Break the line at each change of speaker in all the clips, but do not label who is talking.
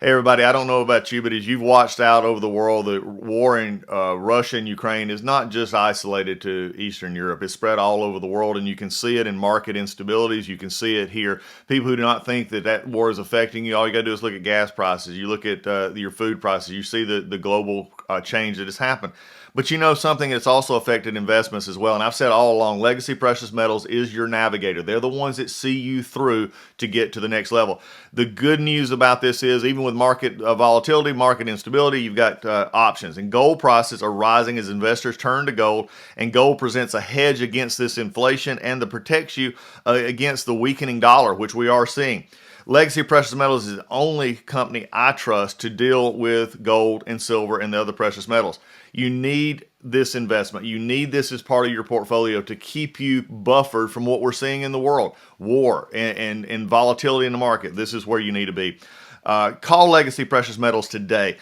Hey everybody, I don't know about you, but as you've watched out over the world, the war in Russia and Ukraine is not just isolated to Eastern Europe. It's spread all over the world, and you can see it in market instabilities. You can see it here. People who do not think that that war is affecting you, all you got to do is look at gas prices. You look at your food prices. You see the global change that has happened. But you know something that's also affected investments as well. And I've said all along, legacy precious metals is your navigator. They're the ones that see you through to get to the next level. The good news about this is even with market volatility, market instability, you've got options. And gold prices are rising as investors turn to gold. And gold presents a hedge against this inflation and that protects you against the weakening dollar, which we are seeing. Legacy Precious Metals is the only company I trust to deal with gold and silver and the other precious metals. You need this investment. You need this as part of your portfolio to keep you buffered from what we're seeing in the world, war and volatility in the market. This is where you need to be. Call Legacy Precious Metals today.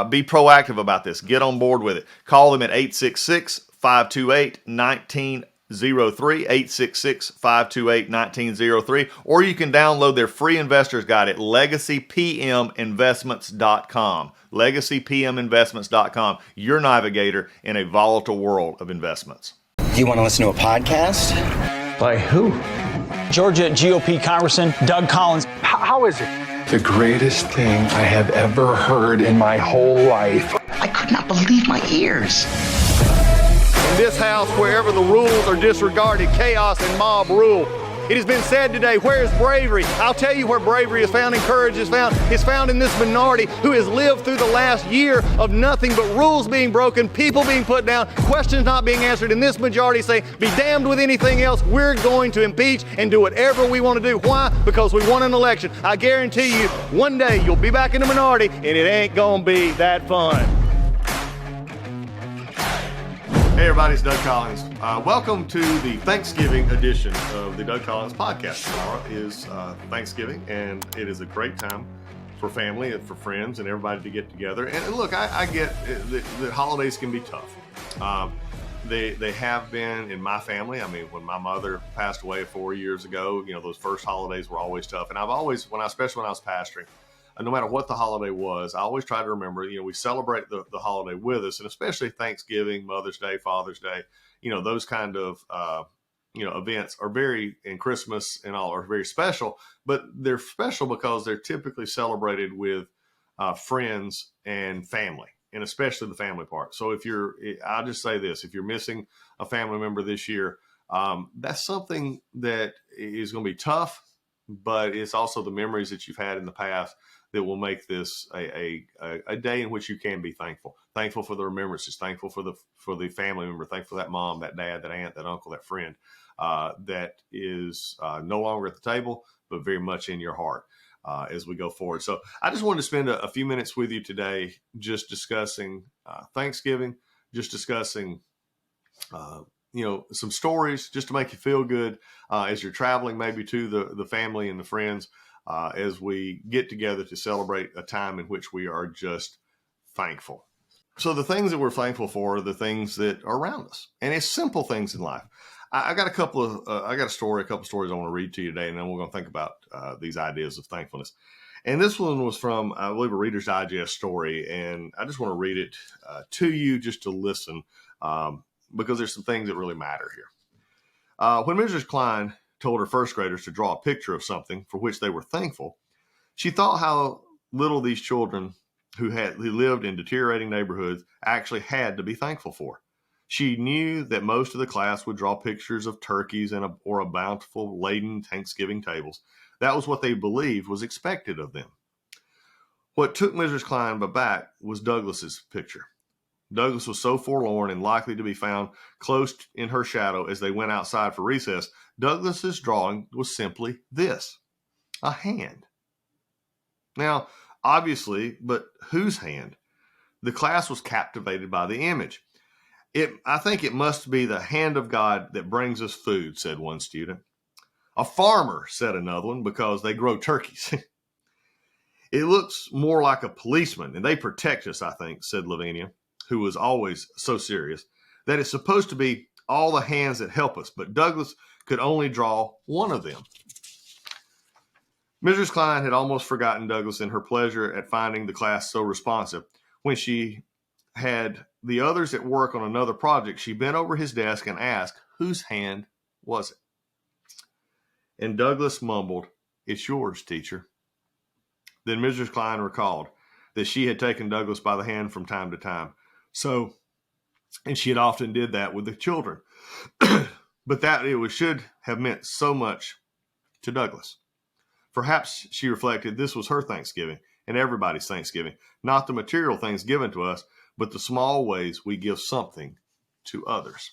Be proactive about this. Get on board with it. Call them at 866-528-1903, 866-528-1903, or you can download their free investor's guide at legacypminvestments.com. legacypminvestments.com, your navigator in a volatile world of investments.
Do you want to listen to a podcast?
By who?
Georgia GOP Congressman Doug Collins.
How is it?
The greatest thing I have ever heard in my whole life.
I could not believe my ears.
In this house, wherever the rules are disregarded, chaos and mob rule. It has been said today, where is bravery? I'll tell you where bravery is found and courage is found. It's found in this minority who has lived through the last year of nothing but rules being broken, people being put down, questions not being answered, and this majority say, be damned with anything else. We're going to impeach and do whatever we want to do. Why? Because we won an election. I guarantee you, one day you'll be back in the minority and it ain't gonna be that fun.
Hey everybody, it's Doug Collins. Welcome to the Thanksgiving edition of the Doug Collins podcast. Tomorrow is Thanksgiving, and it is a great time for family and for friends and everybody to get together. And look, I get the holidays can be tough. They have been in my family. I mean, when my mother passed away 4 years ago, you know, those first holidays were always tough. And I've always, especially when I was pastoring, no matter what the holiday was, I always try to remember, you know, we celebrate the holiday with us, and especially Thanksgiving, Mother's Day, Father's Day, you know, those kind of, events are and Christmas and all are very special, but they're special because they're typically celebrated with friends and family, and especially the family part. So I'll just say this, if you're missing a family member this year, that's something that is going to be tough, but it's also the memories that you've had in the past that will make this a day in which you can be thankful for the remembrances, thankful for the family member, thankful for that mom, that dad, that aunt, that uncle, that friend that is no longer at the table, but very much in your heart as we go forward. So I just wanted to spend a few minutes with you today, just discussing Thanksgiving, just discussing some stories just to make you feel good as you're traveling, maybe to the family and the friends, as we get together to celebrate a time in which we are just thankful. So the things that we're thankful for are the things that are around us, and it's simple things in life. I got a couple stories I want to read to you today, and then we're going to think about these ideas of thankfulness. And this one was from, I believe, a Reader's Digest story, and I just want to read it to you just to listen, because there's some things that really matter here. When Mrs. Klein told her first graders to draw a picture of something for which they were thankful, she thought how little these children who lived in deteriorating neighborhoods actually had to be thankful for. She knew that most of the class would draw pictures of turkeys or a bountiful laden Thanksgiving tables. That was what they believed was expected of them. What took Mrs. Klein aback was Douglas's picture. Douglas was so forlorn and likely to be found close in her shadow as they went outside for recess. Douglas's drawing was simply this: a hand. Now, obviously, but whose hand? The class was captivated by the image. I think it must be the hand of God that brings us food, said one student. A farmer, said another one, because they grow turkeys. It looks more like a policeman, and they protect us, I think, said Lavinia, who was always so serious, that it's supposed to be all the hands that help us, but Douglas could only draw one of them. Mrs. Klein had almost forgotten Douglas in her pleasure at finding the class so responsive. When she had the others at work on another project, she bent over his desk and asked, whose hand was it? And Douglas mumbled, "It's yours, teacher." Then Mrs. Klein recalled that she had taken Douglas by the hand from time to time. And she had often did that with the children. But that should have meant so much to Douglas. Perhaps, she reflected, this was her Thanksgiving and everybody's Thanksgiving, not the material things given to us, but the small ways we give something to others.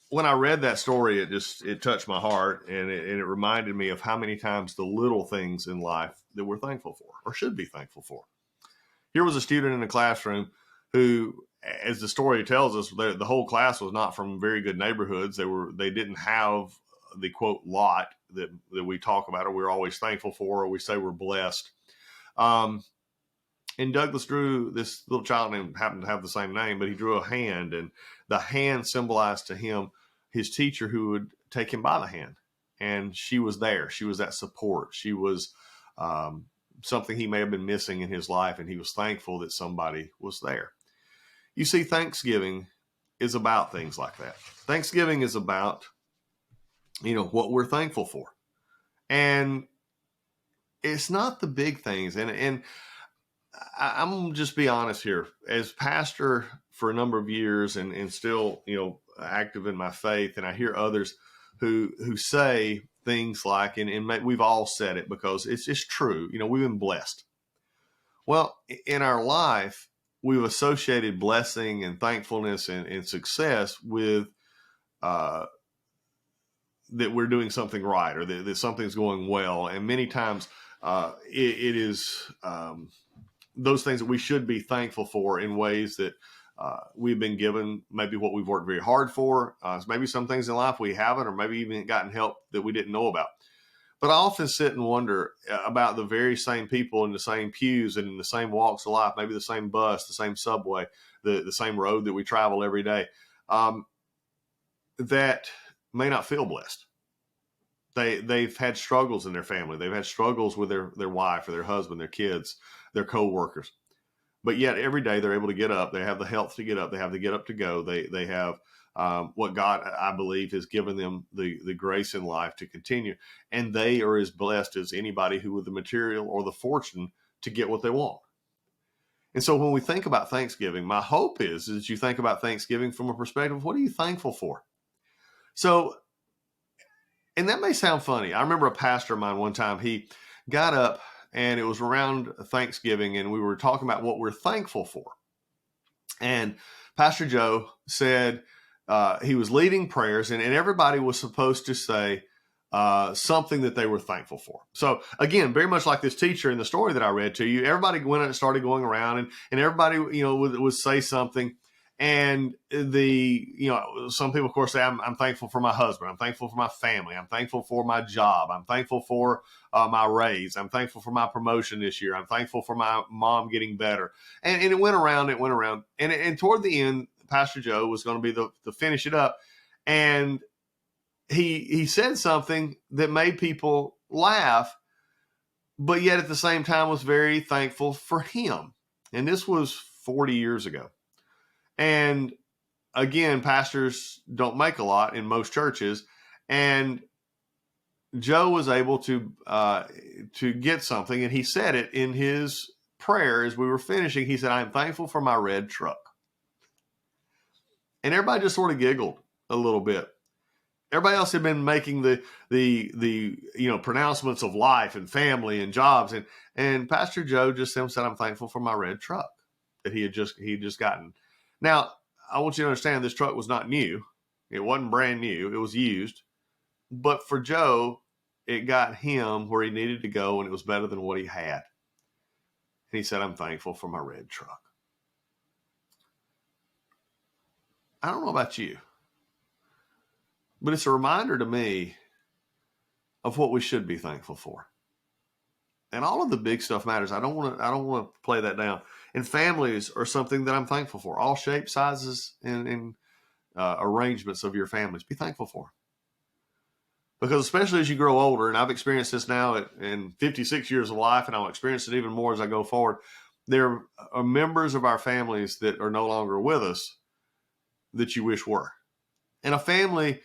When I read that story, it touched my heart, and it reminded me of how many times the little things in life that we're thankful for or should be thankful for. Here was a student in a classroom who, as the story tells us, the whole class was not from very good neighborhoods. They didn't have the quote lot that we talk about, or we're always thankful for, or we say we're blessed. And Douglas drew, this little child happened to have the same name, but he drew a hand, and the hand symbolized to him his teacher who would take him by the hand. And she was there. She was that support. She was something he may have been missing in his life, and he was thankful that somebody was there. You see, Thanksgiving is about things like that. Thanksgiving is about, what we're thankful for. And it's not the big things. And I'm going to just be honest here. As pastor for a number of years and still, active in my faith, and I hear others who say things like, and we've all said it because it's true, we've been blessed. Well, in our life, we've associated blessing and thankfulness and success with that we're doing something right, or that something's going well. And many times it is those things that we should be thankful for in ways that we've been given, maybe what we've worked very hard for. Maybe some things in life we haven't, or maybe even gotten help that we didn't know about. But I often sit and wonder about the very same people in the same pews and in the same walks of life, maybe the same bus, the same subway, the same road that we travel every day, that may not feel blessed. They've had struggles in their family. They've had struggles with their wife or their husband, their kids, their coworkers. But yet every day they're able to get up. They have the health to get up. They have the get up to go. They have what God, I believe, has given them the grace in life to continue. And they are as blessed as anybody who with the material or the fortune to get what they want. And so when we think about Thanksgiving, my hope is that you think about Thanksgiving from a perspective of what are you thankful for? So, and that may sound funny. I remember a pastor of mine one time, he got up and it was around Thanksgiving and we were talking about what we're thankful for. And Pastor Joe said he was leading prayers and everybody was supposed to say something that they were thankful for. So again, very much like this teacher in the story that I read to you, everybody went and started going around and everybody, would say something. And some people, of course, say, I'm thankful for my husband. I'm thankful for my family. I'm thankful for my job. I'm thankful for my raise. I'm thankful for my promotion this year. I'm thankful for my mom getting better. And it went around. And toward the end, Pastor Joe was going to be the finish it up. And he said something that made people laugh, but yet at the same time was very thankful for him. And this was 40 years ago. And again, pastors don't make a lot in most churches. And Joe was able to get something. And he said it in his prayer as we were finishing. He said, "I'm thankful for my red truck." And everybody just sort of giggled a little bit. Everybody else had been making the pronouncements of life and family and jobs. And Pastor Joe just said, "I'm thankful for my red truck that he had just gotten." Now, I want you to understand this truck was not new. It wasn't brand new. It was used. But for Joe, it got him where he needed to go, and it was better than what he had. And he said, "I'm thankful for my red truck." I don't know about you, but it's a reminder to me of what we should be thankful for. And all of the big stuff matters. I don't want to play that down. And families are something that I'm thankful for. All shapes, sizes, and arrangements of your families. Be thankful for. Because especially as you grow older, and I've experienced this now in 56 years of life, and I'll experience it even more as I go forward, there are members of our families that are no longer with us that you wish were. And a family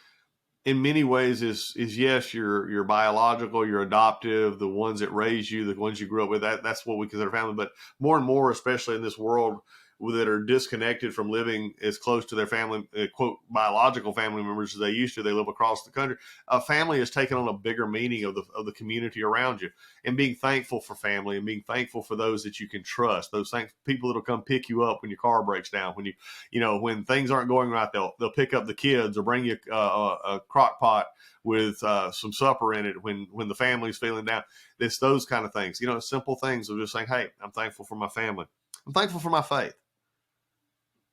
in many ways is yes, your biological, your adoptive, the ones that raise you, the ones you grew up with, that's what we consider family. But more and more, especially in this world that are disconnected from living as close to their family, quote, biological family members as they used to, they live across the country. A family has taken on a bigger meaning of the community around you, and being thankful for family and being thankful for those that you can trust, those people that'll come pick you up when your car breaks down, when when things aren't going right, they'll pick up the kids or bring you a crock pot with some supper in it when the family's feeling down. It's those kind of things, simple things of just saying, hey, I'm thankful for my family. I'm thankful for my faith.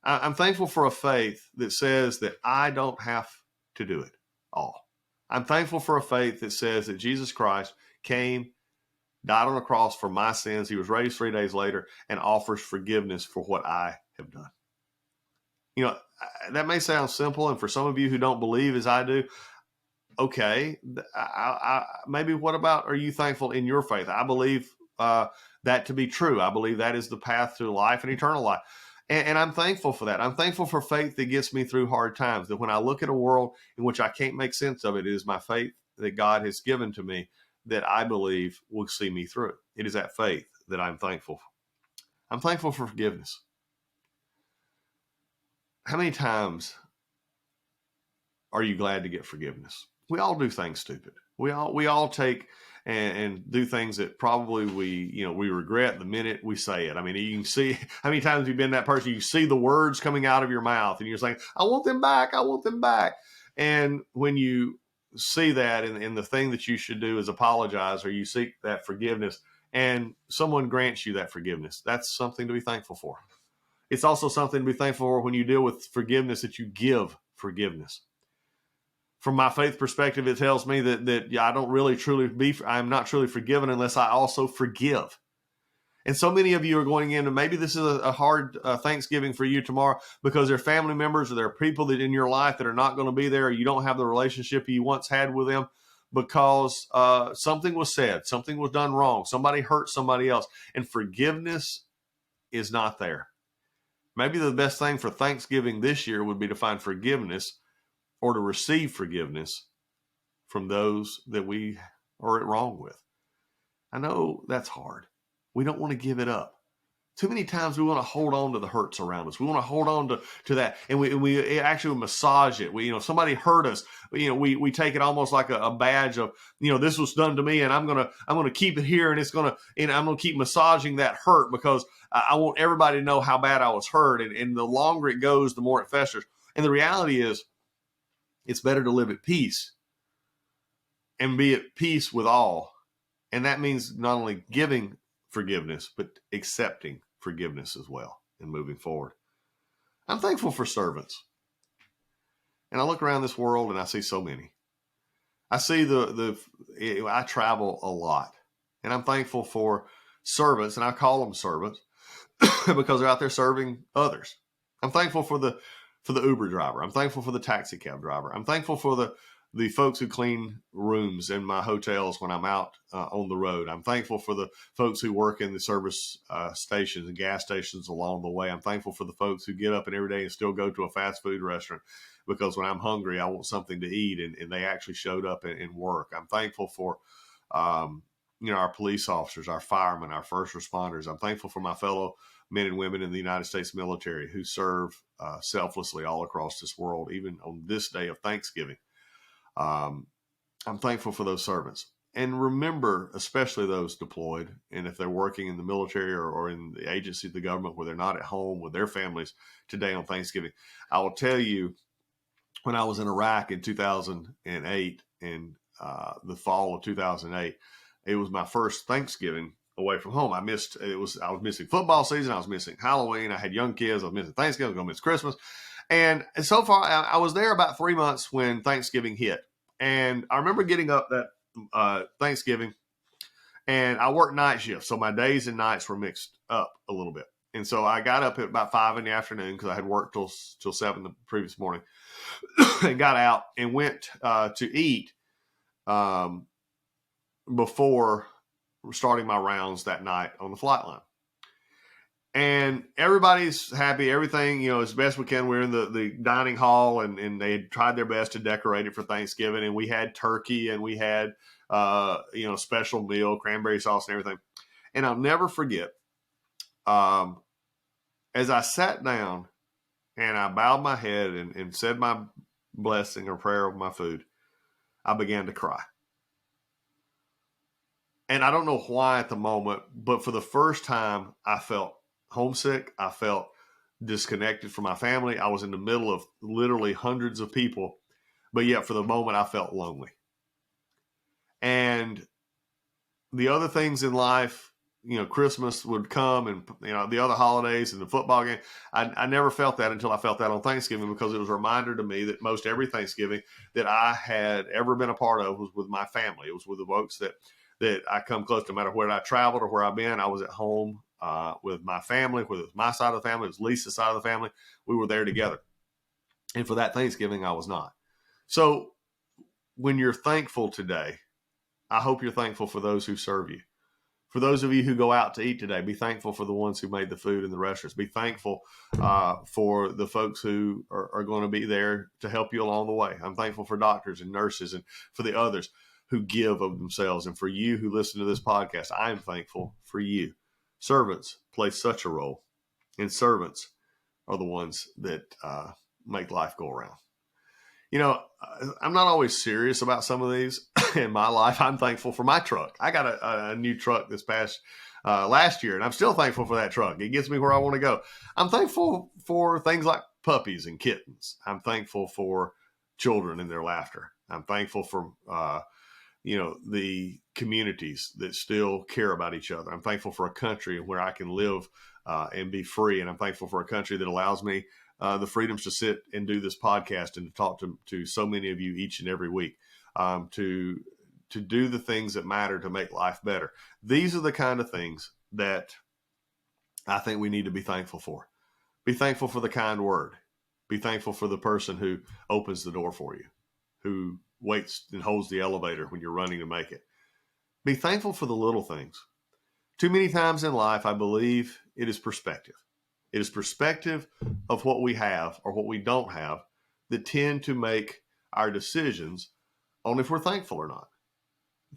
I'm thankful for a faith that says that I don't have to do it all. I'm thankful for a faith that says that Jesus Christ came, died on a cross for my sins. He was raised 3 days later and offers forgiveness for what I have done. That may sound simple. And for some of you who don't believe as I do, okay, maybe what about, are you thankful in your faith? I believe that to be true. I believe that is the path to life and eternal life. And I'm thankful for that. I'm thankful for faith that gets me through hard times, that when I look at a world in which I can't make sense of it, it is my faith that God has given to me that I believe will see me through. It is that faith that I'm thankful for. I'm thankful for forgiveness. How many times are you glad to get forgiveness? We all do things stupid. We all take and do things that probably we regret the minute we say it. I mean, you can see how many times you've been that person, you see the words coming out of your mouth and you're saying, I want them back. I want them back. And when you see that and the thing that you should do is apologize, or you seek that forgiveness and someone grants you that forgiveness, that's something to be thankful for. It's also something to be thankful for when you deal with forgiveness, that you give forgiveness. From my faith perspective, it tells me that I don't really I'm not truly forgiven unless I also forgive. And so many of you are going into, maybe this is a hard Thanksgiving for you tomorrow because there are family members or there are people that in your life that are not going to be there, or you don't have the relationship you once had with them because something was said, something was done wrong, somebody hurt somebody else, and forgiveness is not there. Maybe the best thing for Thanksgiving this year would be to find forgiveness or to receive forgiveness from those that we are wrong with. I know that's hard. We don't want to give it up. Too many times we want to hold on to the hurts around us. We want to hold on to that. And we actually massage it. If somebody hurt us, we take it almost like a badge of, this was done to me and I'm going to keep it here, and I'm going to keep massaging that hurt because I want everybody to know how bad I was hurt. And the longer it goes, the more it festers. And the reality is, it's better to live at peace and be at peace with all. And that means not only giving forgiveness, but accepting forgiveness as well and moving forward. I'm thankful for servants. And I look around this world and I see so many. I see I travel a lot, and I'm thankful for servants, and I call them servants because they're out there serving others. I'm thankful for the Uber driver. I'm thankful for the taxi cab driver. I'm thankful for the folks who clean rooms in my hotels when I'm out on the road. I'm thankful for the folks who work in the service stations and gas stations along the way. I'm thankful for the folks who get up and every day and still go to a fast food restaurant because when I'm hungry, I want something to eat, and they actually showed up and work. I'm thankful for our police officers, our firemen, our first responders. I'm thankful for my fellow men and women in the United States military who serve selflessly all across this world, even on this day of Thanksgiving. I'm thankful for those servants. And remember, especially those deployed, and if they're working in the military or in the agency of the government where they're not at home with their families today on Thanksgiving. I will tell you, when I was in Iraq in 2008 and the fall of 2008, it was my first Thanksgiving away from home. I was missing football season. I was missing Halloween. I had young kids. I was missing Thanksgiving. I was going to miss Christmas. And so far, I was there about 3 months when Thanksgiving hit. And I remember getting up that Thanksgiving, and I worked night shifts. So my days and nights were mixed up a little bit. And so I got up at about 5 in the afternoon because I had worked till 7 the previous morning and got out and went to eat before starting my rounds that night on the flight line. And everybody's happy. Everything, as best we can. We're in the dining hall, and they had tried their best to decorate it for Thanksgiving. And we had turkey, and we had, special meal, cranberry sauce and everything. And I'll never forget, as I sat down and I bowed my head and said my blessing or prayer of my food, I began to cry. And I don't know why at the moment, but for the first time, I felt homesick. I felt disconnected from my family. I was in the middle of literally hundreds of people, but yet for the moment I felt lonely. And the other things in life, Christmas would come, and the other holidays and the football game, I never felt that until I felt that on Thanksgiving, because it was a reminder to me that most every Thanksgiving that I had ever been a part of was with my family. It was with the folks that I come close to. No matter where I traveled or where I've been, I was at home with my family. Whether it was my side of the family, it was Lisa's side of the family, we were there together. And for that Thanksgiving, I was not. So when you're thankful today, I hope you're thankful for those who serve you. For those of you who go out to eat today, be thankful for the ones who made the food in the restaurants. Be thankful for the folks who are going to be there to help you along the way. I'm thankful for doctors and nurses and for the others who give of themselves. And for you who listen to this podcast, I am thankful for you. Servants play such a role, and servants are the ones that make life go around. I'm not always serious about some of these in my life. I'm thankful for my truck. I got a new truck this past last year, and I'm still thankful for that truck. It gets me where I want to go. I'm thankful for things like puppies and kittens. I'm thankful for children and their laughter. I'm thankful for, the communities that still care about each other. I'm thankful for a country where I can live and be free. And I'm thankful for a country that allows me the freedoms to sit and do this podcast and to talk to so many of you each and every week, to do the things that matter to make life better. These are the kind of things that I think we need to be thankful for. Be thankful for the kind word. Be thankful for the person who opens the door for you, who waits and holds the elevator when you're running to make it. Be thankful for the little things. Too many times in life, I believe it is perspective. It is perspective of what we have or what we don't have that tend to make our decisions on if we're thankful or not.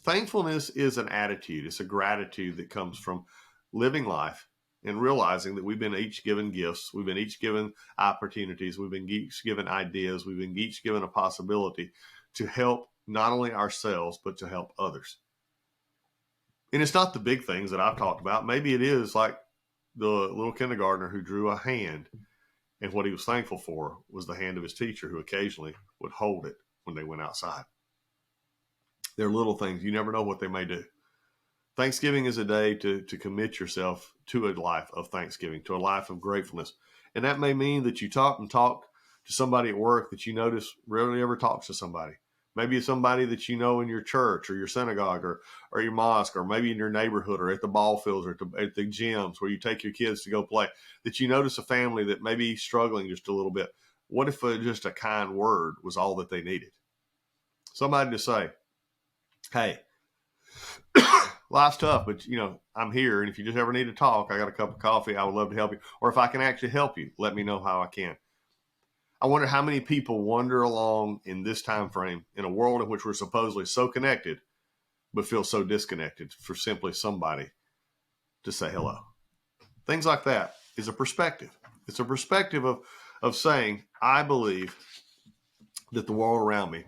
Thankfulness is an attitude. It's a gratitude that comes from living life and realizing that we've been each given gifts. We've been each given opportunities. We've been each given ideas. We've been each given a possibility to help not only ourselves, but to help others. And it's not the big things that I've talked about. Maybe it is like the little kindergartner who drew a hand, and what he was thankful for was the hand of his teacher, who occasionally would hold it when they went outside. They're little things. You never know what they may do. Thanksgiving is a day to commit yourself to a life of thanksgiving, to a life of gratefulness. And that may mean that you talk to somebody at work that you notice rarely ever talks to somebody. Maybe it's somebody that you know in your church or your synagogue or your mosque, or maybe in your neighborhood or at the ball fields or at the gyms where you take your kids to go play, that you notice a family that may be struggling just a little bit. What if just a kind word was all that they needed? Somebody to say, hey, life's tough, but I'm here. And if you just ever need to talk, I got a cup of coffee. I would love to help you. Or if I can actually help you, let me know how I can. I wonder how many people wander along in this time frame in a world in which we're supposedly so connected, but feel so disconnected for simply somebody to say hello. Things like that is a perspective. It's a perspective of saying, I believe that the world around me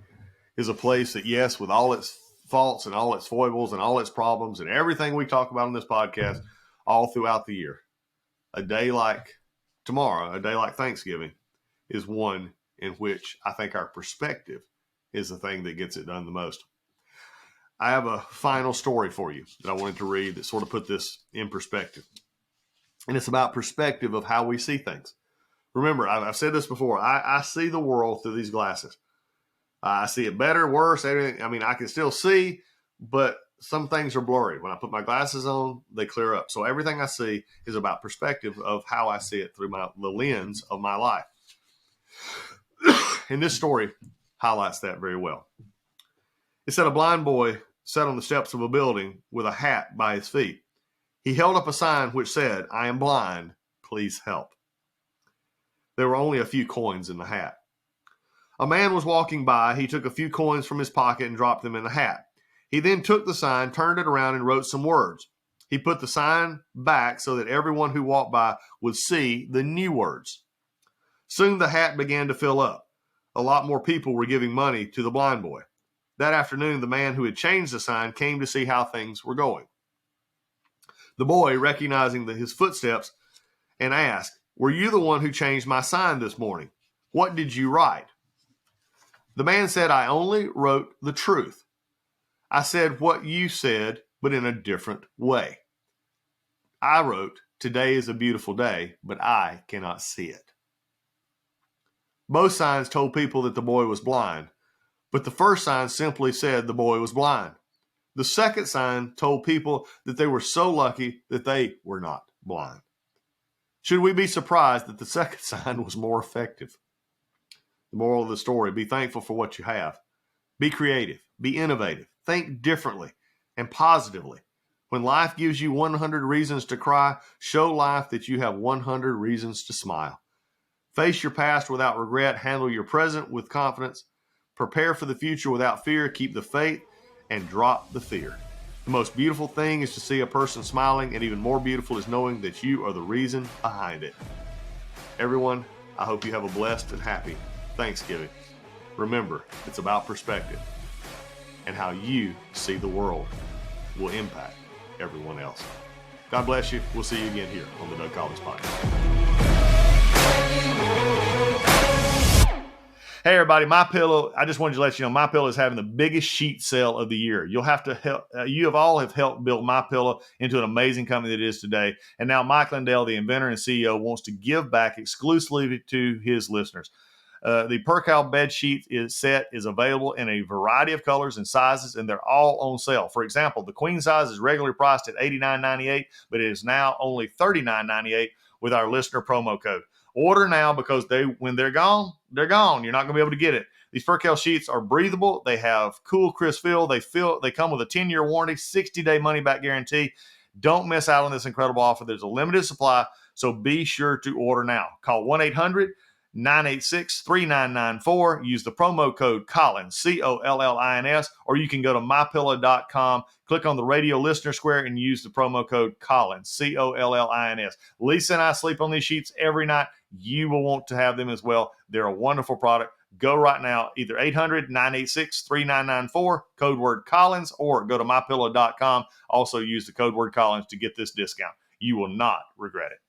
is a place that, yes, with all its faults and all its foibles and all its problems and everything we talk about on this podcast all throughout the year, a day like tomorrow, a day like Thanksgiving, is one in which I think our perspective is the thing that gets it done the most. I have a final story for you that I wanted to read that sort of put this in perspective. And it's about perspective of how we see things. Remember, I've said this before. I see the world through these glasses. I see it better, worse, everything. I mean, I can still see, but some things are blurry. When I put my glasses on, they clear up. So everything I see is about perspective of how I see it through the lens of my life. And this story highlights that very well. It said a blind boy sat on the steps of a building with a hat by his feet. He held up a sign which said, "I am blind, please help." There were only a few coins in the hat. A man was walking by. He took a few coins from his pocket and dropped them in the hat. He then took the sign, turned it around, and wrote some words. He put the sign back so that everyone who walked by would see the new words. Soon the hat began to fill up. A lot more people were giving money to the blind boy. That afternoon, the man who had changed the sign came to see how things were going. The boy, recognizing his footsteps, and asked, "Were you the one who changed my sign this morning? What did you write?" The man said, "I only wrote the truth. I said what you said, but in a different way. I wrote, 'Today is a beautiful day,' but I cannot see it." Both signs told people that the boy was blind, but the first sign simply said the boy was blind. The second sign told people that they were so lucky that they were not blind. Should we be surprised that the second sign was more effective? The moral of the story: be thankful for what you have. Be creative. Be innovative. Think differently and positively. When life gives you 100 reasons to cry, show life that you have 100 reasons to smile. Face your past without regret. Handle your present with confidence. Prepare for the future without fear. Keep the faith and drop the fear. The most beautiful thing is to see a person smiling, and even more beautiful is knowing that you are the reason behind it. Everyone, I hope you have a blessed and happy Thanksgiving. Remember, it's about perspective, and how you see the world will impact everyone else. God bless you. We'll see you again here on the Doug Collins Podcast. Hey everybody, MyPillow. I just wanted to let you know MyPillow is having the biggest sheet sale of the year. You have all helped build MyPillow into an amazing company that it is today. And now Mike Lindell, the inventor and CEO, wants to give back exclusively to his listeners. The Percale bed sheet set is available in a variety of colors and sizes, and they're all on sale. For example, the queen size is regularly priced at $89.98, but it is now only $39.98 with our listener promo code. Order now, because when they're gone, they're gone. You're not going to be able to get it. These Percale sheets are breathable. They have cool, crisp feel. They come with a 10-year warranty, 60-day money-back guarantee. Don't miss out on this incredible offer. There's a limited supply, so be sure to order now. Call 1-800-986-3994. Use the promo code Collins, COLLINS, or you can go to mypillow.com, click on the radio listener square, and use the promo code Collins, COLLINS. Lisa and I sleep on these sheets every night. You will want to have them as well. They're a wonderful product. Go right now, either 800-986-3994, code word Collins, or go to mypillow.com. Also use the code word Collins to get this discount. You will not regret it.